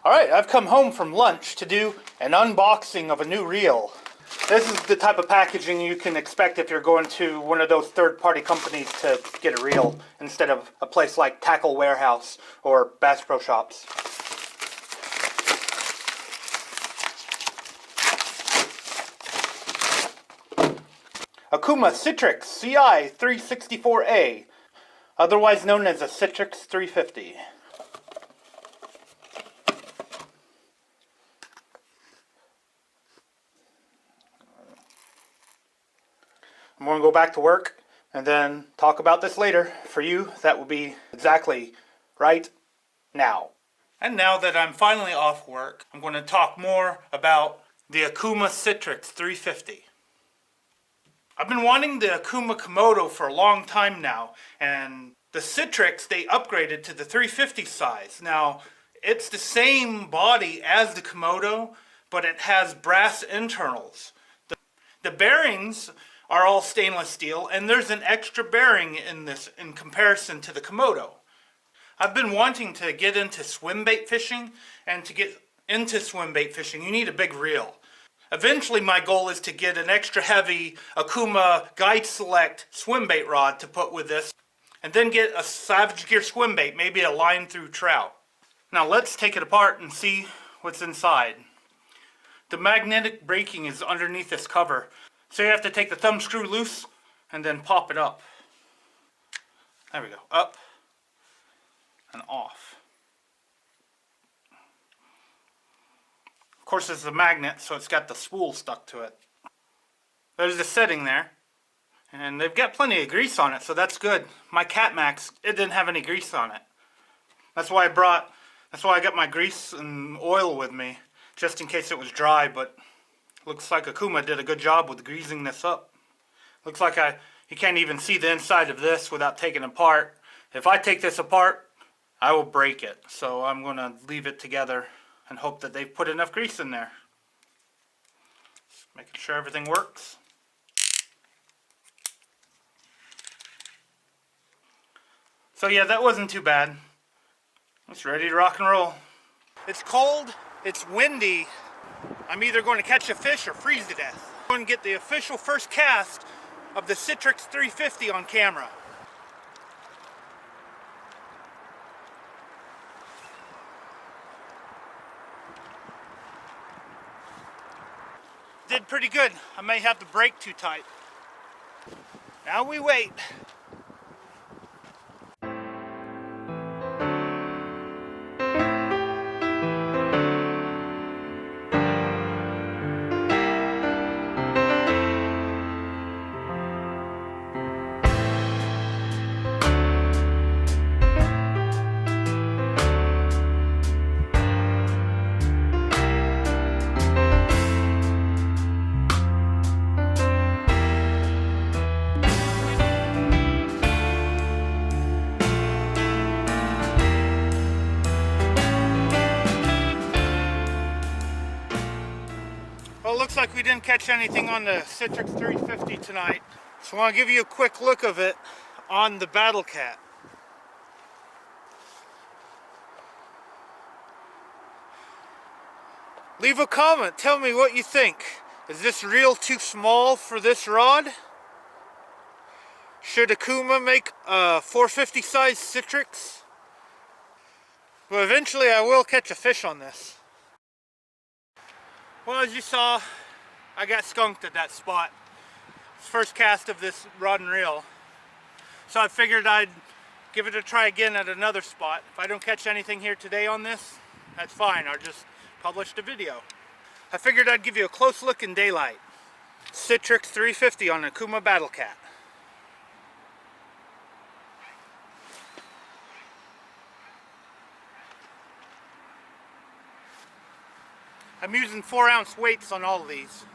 Alright, I've come home from lunch to do an unboxing of a new reel. This is the type of packaging you can expect if you're going to one of those third-party companies to get a reel instead of a place like Tackle Warehouse or Bass Pro Shops. Okuma Citrix CI 364A, otherwise known as a Citrix 350. I'm going to go back to work and then talk about this later. For you, that will be exactly right now. And now that I'm finally off work, I'm going to talk more about the Okuma Citrix 350. I've been wanting the Okuma Komodo for a long time now, and the Citrix, they upgraded to the 350 size. Now, it's the same body as the Komodo, but it has brass internals. The bearings are all stainless steel, and there's an extra bearing in this in comparison to the Komodo. I've been wanting to get into swim bait fishing, and to get into swim bait fishing, you need a big reel. Eventually, my goal is to get an extra heavy Okuma Guide Select swim bait rod to put with this, and then get a Savage Gear swim bait, maybe a line through trout. Now let's take it apart and see what's inside. The magnetic braking is underneath this cover, so you have to take the thumb screw loose and then pop it up. There we go, up and off. Of course, it's a magnet, so it's got the spool stuck to it. There's the setting there, and they've got plenty of grease on it, so that's good. My Cat Max, it didn't have any grease on it. That's why I got my grease and oil with me, just in case it was dry, but looks like Okuma did a good job with greasing this up. Looks like you can't even see the inside of this without taking it apart. If I take this apart, I will break it. So I'm going to leave it together and hope that they've put enough grease in there. Just making sure everything works. So yeah, that wasn't too bad. It's ready to rock and roll. It's cold, it's windy. I'm either going to catch a fish or freeze to death. I'm going to get the official first cast of the Citrix 350 on camera. Did pretty good. I may have the brake too tight. Now we wait. Well, it looks like we didn't catch anything on the Citrix 350 tonight, so I want to give you a quick look of it on the Battle Cat. Leave a comment, tell me what you think. Is this reel too small for this rod? Should Okuma make a 450 size Citrix? Well, eventually I will catch a fish on this. Well, as you saw, I got skunked at that spot. First cast of this rod and reel. So I figured I'd give it a try again at another spot. If I don't catch anything here today on this, that's fine. I'll just publish the video. I figured I'd give you a close look in daylight. Citrix 350 on Okuma Battle Cat. I'm using 4-ounce weights on all of these.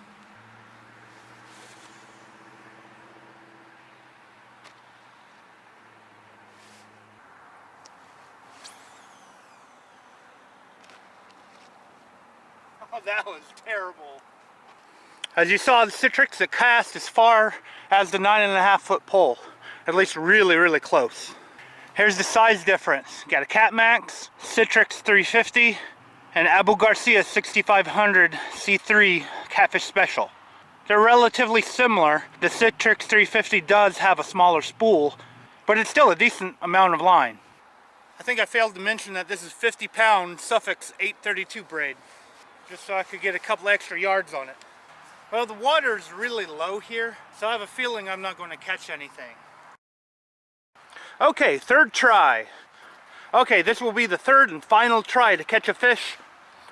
Oh, that was terrible. As you saw, the Citrix, it cast as far as the 9.5 foot pole. At least really, really close. Here's the size difference. You got a Cat Max, Citrix 350, and Abu Garcia 6500 C3 Catfish Special. They're relatively similar. The Citrix 350 does have a smaller spool, but it's still a decent amount of line. I think I failed to mention that this is 50-pound Suffix 832 braid, just so I could get a couple extra yards on it. Well, the water is really low here, so I have a feeling I'm not going to catch anything. Okay, third try. Okay, this will be the third and final try to catch a fish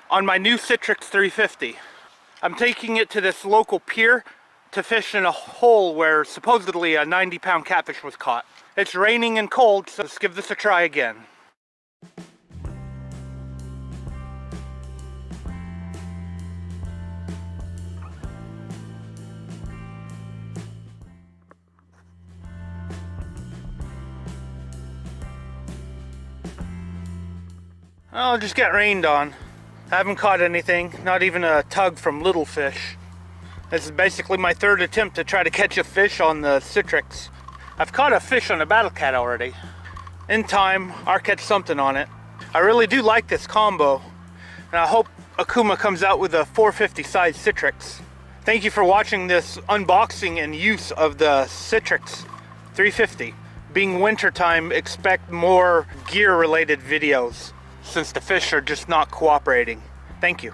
on my new Citrix 350. I'm taking it to this local pier to fish in a hole where supposedly a 90-pound catfish was caught. It's raining and cold, so let's give this a try again. Oh, just got rained on. I haven't caught anything, not even a tug from little fish. This is basically my third attempt to try to catch a fish on the Citrix. I've caught a fish on a Battle Cat already. In time, I'll catch something on it. I really do like this combo, and I hope Okuma comes out with a 450 size Citrix. Thank you for watching this unboxing and use of the Citrix 350. Being wintertime, expect more gear related videos, since the fish are just not cooperating. Thank you.